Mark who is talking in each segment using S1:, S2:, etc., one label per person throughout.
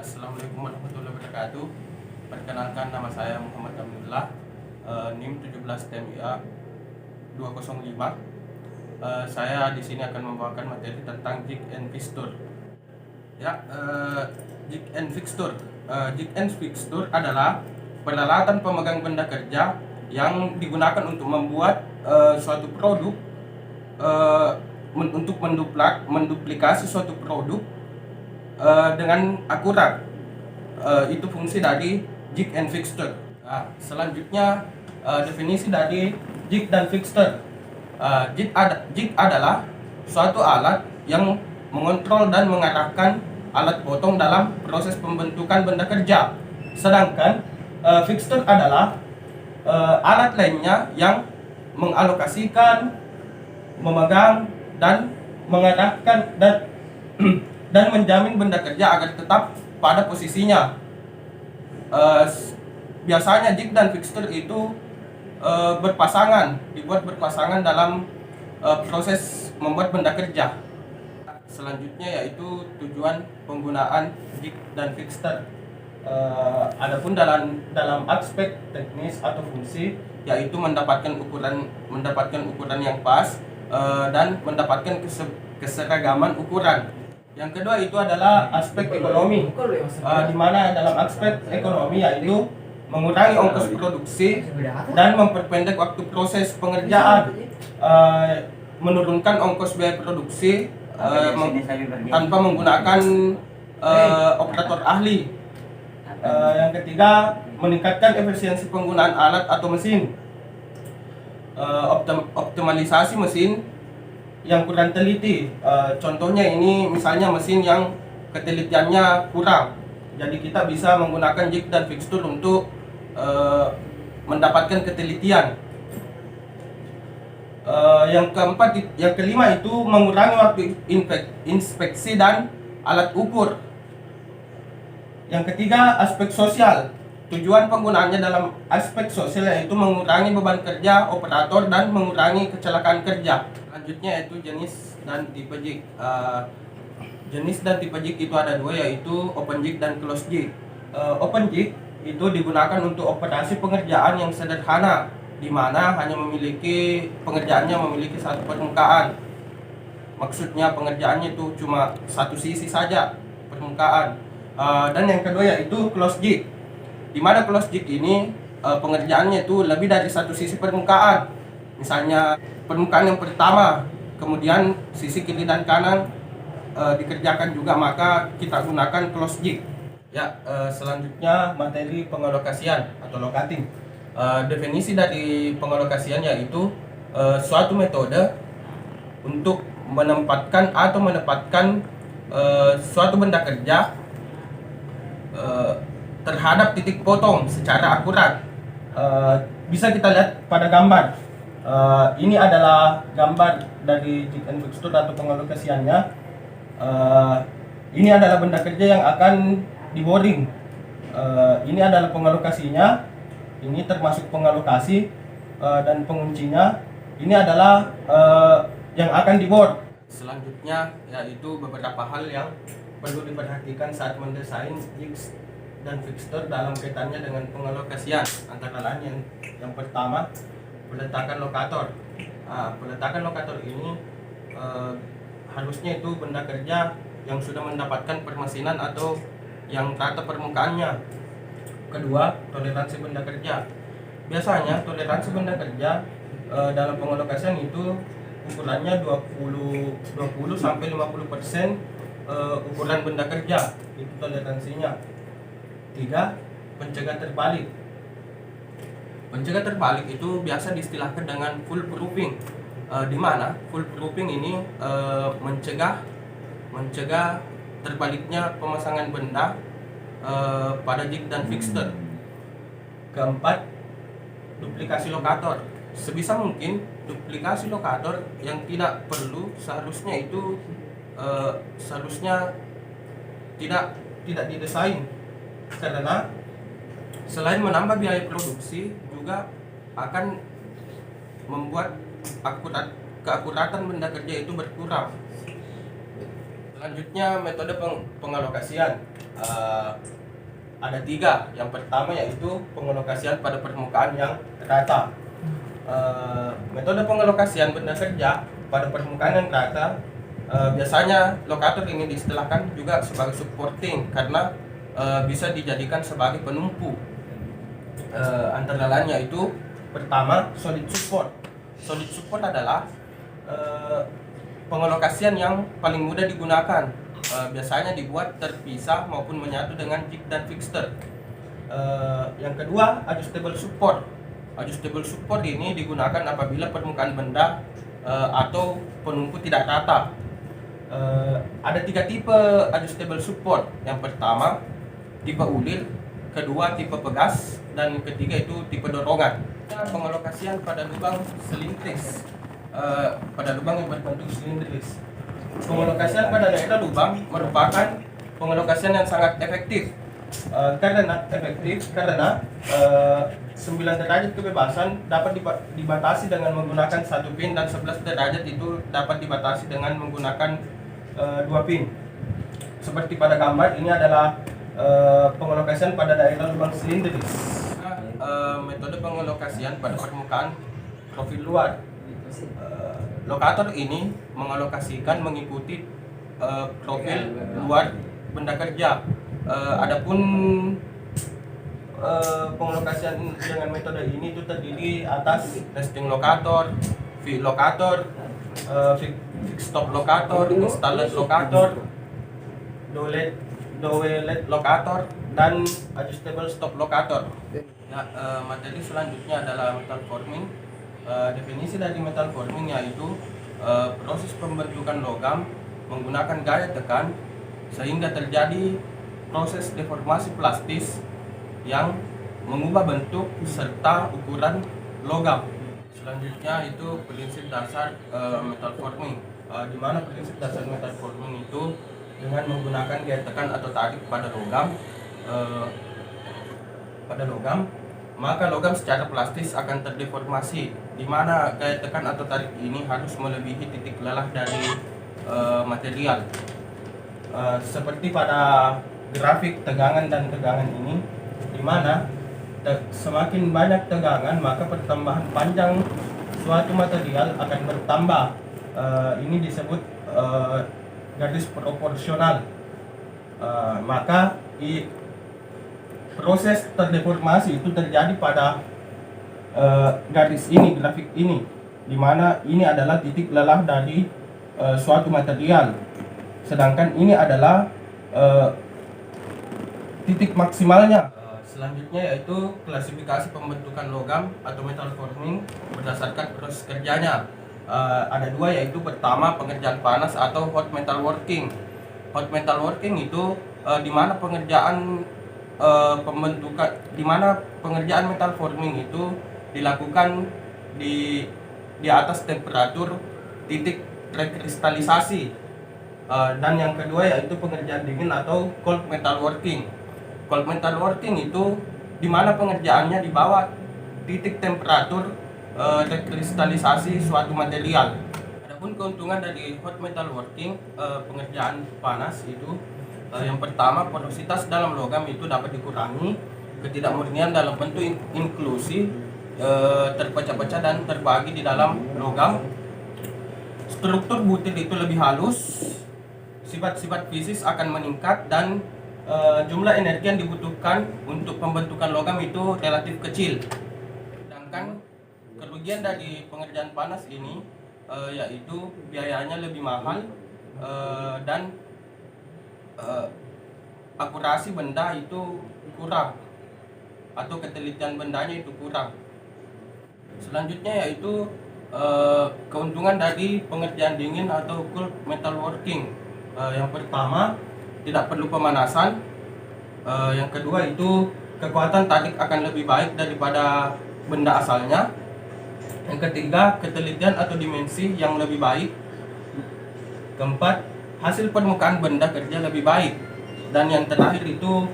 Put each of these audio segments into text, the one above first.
S1: Assalamualaikum warahmatullahi wabarakatuh. Perkenalkan, nama saya Muhammad Abdullah, NIM 17 TMIA 205. Saya di sini akan membawakan materi tentang jig and fixture. Ya, jig and fixture. Jig and fixture adalah peralatan pemegang benda kerja yang digunakan untuk membuat suatu produk, untuk menduplikasi suatu produk dengan akurat. Itu fungsi dari jig and fixture. Selanjutnya, definisi dari jig dan fixture. Jig adalah suatu alat yang mengontrol dan mengarahkan alat potong dalam proses pembentukan benda kerja. Sedangkan fixture adalah alat lainnya yang mengalokasikan, memegang, dan mengarahkan dan menjamin benda kerja agar tetap pada posisinya. Biasanya jig dan fixture itu dibuat berpasangan dalam proses membuat benda kerja. Selanjutnya yaitu tujuan penggunaan jig dan fixture. Adapun dalam aspek teknis atau fungsi, yaitu mendapatkan ukuran yang pas dan mendapatkan keseragaman ukuran. Yang kedua itu adalah aspek ekonomi, di mana dalam aspek ekonomi yaitu mengurangi ongkos produksi dan memperpendek waktu proses pengerjaan, menurunkan ongkos biaya produksi tanpa menggunakan operator ahli. Yang ketiga, meningkatkan efisiensi penggunaan alat atau mesin, optimalisasi mesin yang kurang teliti. Contohnya ini misalnya mesin yang ketelitiannya kurang, jadi kita bisa menggunakan jig dan fixture untuk mendapatkan ketelitian. Yang kelima itu mengurangi waktu inspeksi dan alat ukur. Yang ketiga, aspek sosial. Tujuan penggunaannya dalam aspek sosial yaitu mengurangi beban kerja operator dan mengurangi kecelakaan kerja. Selanjutnya yaitu jenis dan tipe jig. Jenis dan tipe jig itu ada dua, yaitu open jig dan close jig. Open jig itu digunakan untuk operasi pengerjaan yang sederhana, di mana hanya pengerjaannya memiliki satu permukaan. Maksudnya pengerjaannya itu cuma satu sisi saja permukaan. Dan yang kedua yaitu close jig, di mana close jig ini pengerjaannya itu lebih dari satu sisi permukaan. Misalnya permukaan yang pertama, kemudian sisi kiri dan kanan dikerjakan juga, maka kita gunakan close jig. Ya, selanjutnya materi pengalokasian atau locating. Definisi dari pengalokasian yaitu suatu metode untuk menempatkan suatu benda kerja terhadap titik potong secara akurat. Bisa kita lihat pada gambar. Ini adalah gambar dari jig and fixture atau pengalokasiannya. Ini adalah benda kerja yang akan di boring. Ini adalah pengalokasinya. Ini termasuk pengalokasi, dan penguncinya. Ini adalah yang akan dibor. Selanjutnya yaitu beberapa hal yang perlu diperhatikan saat mendesain jig dan fixture dalam kaitannya dengan pengalokasian. Antara lain yang pertama, peletakan lokator. Peletakan lokator ini harusnya itu benda kerja yang sudah mendapatkan permesinan atau yang rata permukaannya. Kedua, toleransi benda kerja. Biasanya toleransi benda kerja dalam pengalokasian itu ukurannya 20 sampai 50% ukuran benda kerja, itu toleransinya. Tiga, pencegah terbalik. Pencegah terbalik itu biasa diistilahkan dengan full proofing, di mana full proofing ini mencegah terbaliknya pemasangan benda pada jig dan fixture. Keempat, duplikasi lokator. Sebisa mungkin duplikasi lokator yang tidak perlu seharusnya tidak didesain, karena selain menambah biaya produksi juga akan membuat keakuratan benda kerja itu berkurang. Selanjutnya, metode pengalokasian. Eh, ada 3. Yang pertama yaitu pengelokasian pada permukaan yang rata. Metode pengelokasian benda kerja pada permukaan yang rata, biasanya lokator ini diistilahkan juga sebagai supporting karena bisa dijadikan sebagai penumpu. Antara lain yaitu pertama solid support. Solid support adalah pengelokasian yang paling mudah digunakan. Biasanya dibuat terpisah maupun menyatu dengan jig dan fixture. Yang kedua adjustable support. Adjustable support ini digunakan apabila permukaan benda atau penumpu tidak rata. Ada 3 tipe adjustable support. Yang pertama tipe ulir, kedua tipe pegas, dan ketiga itu tipe dorongan. Pengelokasian pada lubang silindris, pada lubang yang berbentuk silindris. Pengelokasian pada daerah lubang merupakan pengelokasian yang sangat efektif. Karena 9 derajat kebebasan dapat dibatasi dengan menggunakan 1 pin dan 11 derajat itu dapat dibatasi dengan menggunakan 2 pin. Seperti pada gambar ini adalah pengelokasian pada daerah lubang silindris. Metode pengelokasian pada permukaan profil luar. Lokator ini mengalokasikan mengikuti profil luar benda kerja. Adapun pengelokasian dengan metode ini itu terdiri atas nesting lokator, V lokator, fixed stop lokator, installed lokator, doweled lokator, dan adjustable stop lokator. Nah, materi selanjutnya adalah metal forming. Definisi dari metal forming yaitu proses pembentukan logam menggunakan gaya tekan sehingga terjadi proses deformasi plastis yang mengubah bentuk serta ukuran logam. Selanjutnya itu prinsip dasar metal forming, di mana prinsip dasar metal forming itu dengan menggunakan gaya tekan atau tarik pada logam, maka logam secara plastis akan terdeformasi, di mana gaya tekan atau tarik ini harus melebihi titik lelah dari material. Seperti pada grafik tegangan dan tegangan ini, di mana semakin banyak tegangan maka pertambahan panjang suatu material akan bertambah. Ini disebut garis proporsional. Maka proses terdeformasi itu terjadi pada garis ini, grafik ini, di mana ini adalah titik lelah dari suatu material, sedangkan ini adalah titik maksimalnya. Selanjutnya yaitu klasifikasi pembentukan logam atau metal forming berdasarkan proses kerjanya. Ada 2, yaitu pertama pengerjaan panas atau hot metal working. Hot metal working itu di mana pengerjaan pengerjaan metal forming itu dilakukan di atas temperatur titik rekristalisasi. Dan yang kedua yaitu pengerjaan dingin atau cold metal working. Cold metal working itu di mana pengerjaannya di bawah titik temperatur rekristalisasi suatu material. Adapun keuntungan dari hot metal working, pengerjaan panas itu yang pertama, porositas dalam logam itu dapat dikurangi, ketidakmurnian dalam bentuk inklusi terpecah-pecah dan terbagi di dalam logam. Struktur butir itu lebih halus, sifat-sifat fisis akan meningkat, dan jumlah energi yang dibutuhkan untuk pembentukan logam itu relatif kecil. Sedangkan kerugian dari pengerjaan panas ini yaitu biayanya lebih mahal dan akurasi benda itu kurang atau ketelitian bendanya itu kurang. Selanjutnya yaitu keuntungan dari pengerjaan dingin atau cold metal working. Yang pertama, tidak perlu pemanasan. Yang kedua itu kekuatan tarik akan lebih baik daripada benda asalnya. Yang ketiga, ketelitian atau dimensi yang lebih baik. Keempat, hasil permukaan benda kerja lebih baik. Dan yang terakhir itu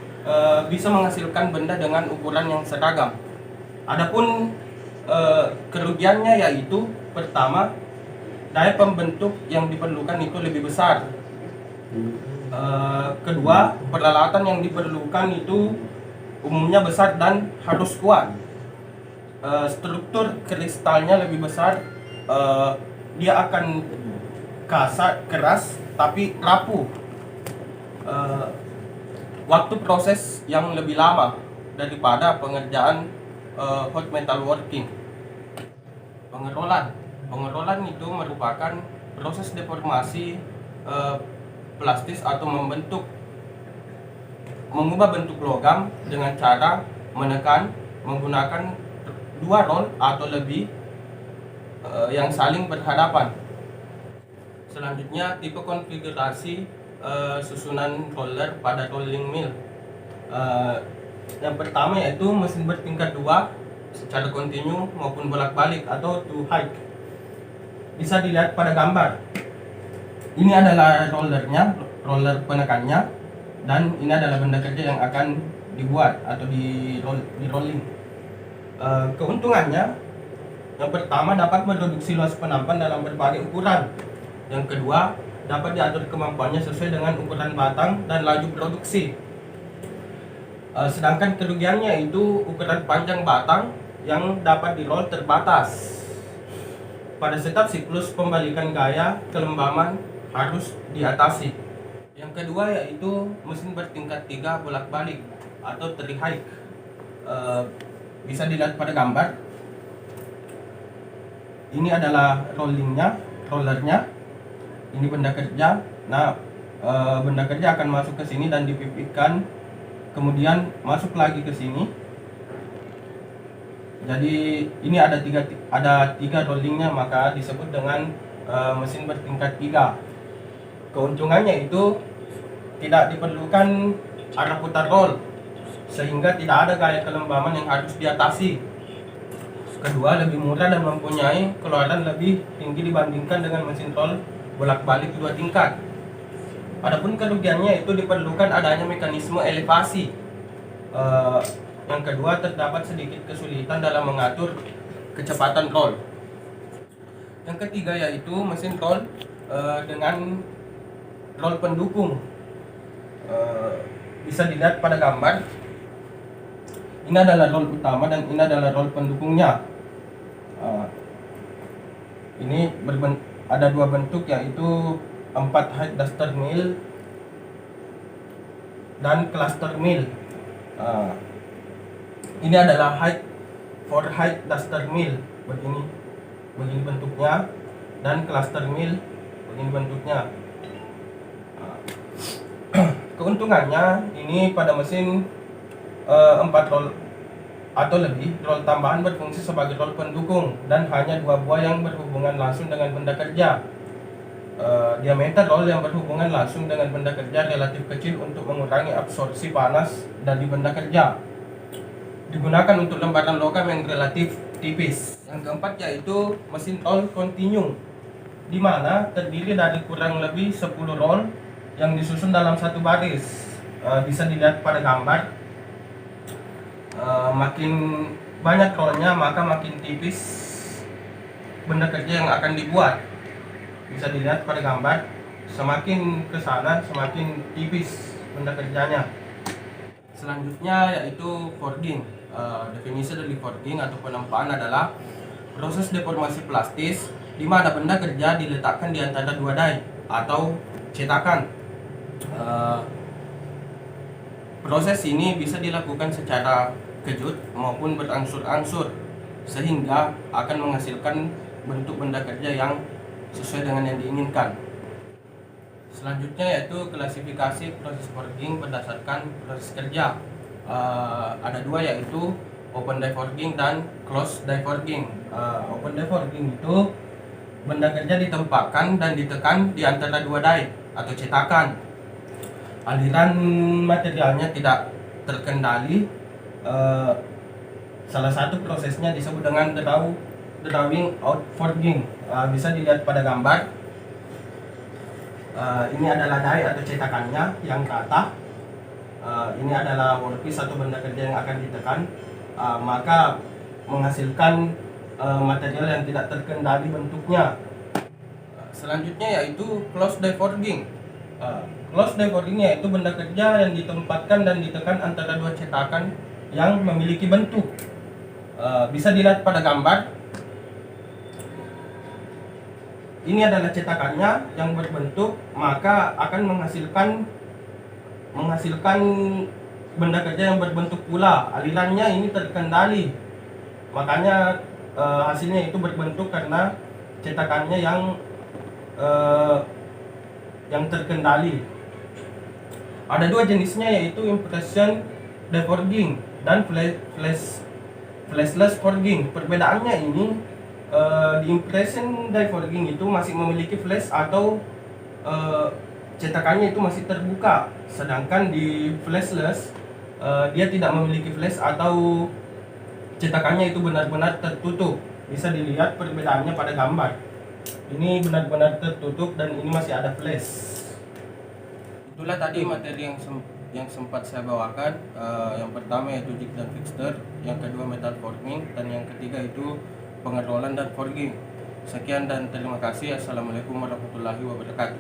S1: bisa menghasilkan benda dengan ukuran yang seragam. Adapun kerugiannya yaitu pertama, daya pembentuk yang diperlukan itu lebih besar. Kedua, peralatan yang diperlukan itu umumnya besar dan harus kuat. Struktur kristalnya lebih besar, dia akan keras tapi rapuh. Waktu proses yang lebih lama daripada pengerjaan hot metal working. Pengerolan itu merupakan proses deformasi plastis atau mengubah bentuk logam dengan cara menekan menggunakan dua roll atau lebih yang saling berhadapan. Selanjutnya, tipe konfigurasi susunan roller pada rolling mill. Yang pertama yaitu mesin bertingkat 2 secara kontinu maupun bolak-balik atau to high. Bisa dilihat pada gambar. Ini adalah roller penekannya, dan ini adalah benda kerja yang akan dibuat atau di rolling. Keuntungannya, yang pertama dapat mereduksi luas penampan dalam berbagai ukuran. Yang kedua, dapat diatur kemampuannya sesuai dengan ukuran batang dan laju produksi. Sedangkan kerugiannya itu ukuran panjang batang yang dapat di-roll terbatas. Pada setiap siklus pembalikan gaya, kelembaman harus diatasi. Yang kedua yaitu mesin bertingkat 3 bolak-balik atau tri-high. Bisa dilihat pada gambar. Ini adalah rollernya. Ini benda kerja. Nah, benda kerja akan masuk ke sini dan dipipihkan, kemudian masuk lagi ke sini. Jadi ini ada tiga rollingnya, maka disebut dengan mesin bertingkat 3. Keuntungannya itu tidak diperlukan arah putar roll, sehingga tidak ada gaya kelembaman yang harus diatasi. Kedua, lebih murah dan mempunyai keluaran lebih tinggi dibandingkan dengan mesin roll bolak-balik 2 tingkat. Adapun kerugiannya itu diperlukan adanya mekanisme elevasi. Yang kedua, terdapat sedikit kesulitan dalam mengatur kecepatan roll. Yang ketiga yaitu mesin roll dengan roll pendukung. Bisa dilihat pada gambar. Ini adalah roll utama dan ini adalah roll pendukungnya. Ini ada 2 bentuk, yaitu 4 height duster mill dan cluster mill. Ini adalah 4 height duster mill, begini bentuknya, dan cluster mill begini bentuknya. Keuntungannya, ini pada mesin 4 roll atau lebih, roll tambahan berfungsi sebagai roll pendukung dan hanya 2 buah yang berhubungan langsung dengan benda kerja. Diameter roll yang berhubungan langsung dengan benda kerja relatif kecil untuk mengurangi absorpsi panas dari benda kerja. Digunakan untuk lembaran logam yang relatif tipis. Yang keempat yaitu mesin roll kontinu, di mana terdiri dari kurang lebih 10 roll yang disusun dalam satu baris. Bisa dilihat pada gambar. Makin banyak rollnya, maka makin tipis benda kerja yang akan dibuat. Bisa dilihat pada gambar, semakin ke sana semakin tipis benda kerjanya. Selanjutnya yaitu forging. Definisi dari forging atau penempaan adalah proses deformasi plastis di mana benda kerja diletakkan di antara 2 die atau cetakan. Proses ini bisa dilakukan secara kejut maupun berangsur-angsur, sehingga akan menghasilkan bentuk benda kerja yang sesuai dengan yang diinginkan. Selanjutnya yaitu klasifikasi proses forging berdasarkan proses kerja. Ada 2, yaitu open die forging dan close die forging. Open die forging itu benda kerja ditempatkan dan ditekan di antara 2 die atau cetakan. Aliran materialnya tidak terkendali. Salah satu prosesnya disebut dengan drawing out forging. Bisa dilihat pada gambar. Ini adalah die atau cetakannya yang rata. Ini adalah workpiece atau benda kerja yang akan ditekan, maka menghasilkan material yang tidak terkendali bentuknya. Selanjutnya yaitu close die forging. Closed die forging yaitu benda kerja yang ditempatkan dan ditekan antara dua cetakan yang memiliki bentuk. Bisa dilihat pada gambar. Ini adalah cetakannya yang berbentuk, maka akan menghasilkan benda kerja yang berbentuk pula. Alirannya ini terkendali, makanya hasilnya itu berbentuk karena cetakannya yang terkendali. Ada dua jenisnya, yaitu impression die forging dan flashless forging. Perbedaannya ini, di impression die forging itu masih memiliki flash atau cetakannya itu masih terbuka, sedangkan di flashless dia tidak memiliki flash atau cetakannya itu benar-benar tertutup. Bisa dilihat perbedaannya pada gambar. Ini benar-benar tertutup dan ini masih ada flash. Itulah tadi materi yang sempat saya bawakan. Yang pertama yaitu jig dan fixture, yang kedua metal forming, dan yang ketiga itu pengerolan dan forging. Sekian dan terima kasih. Assalamualaikum warahmatullahi wabarakatuh.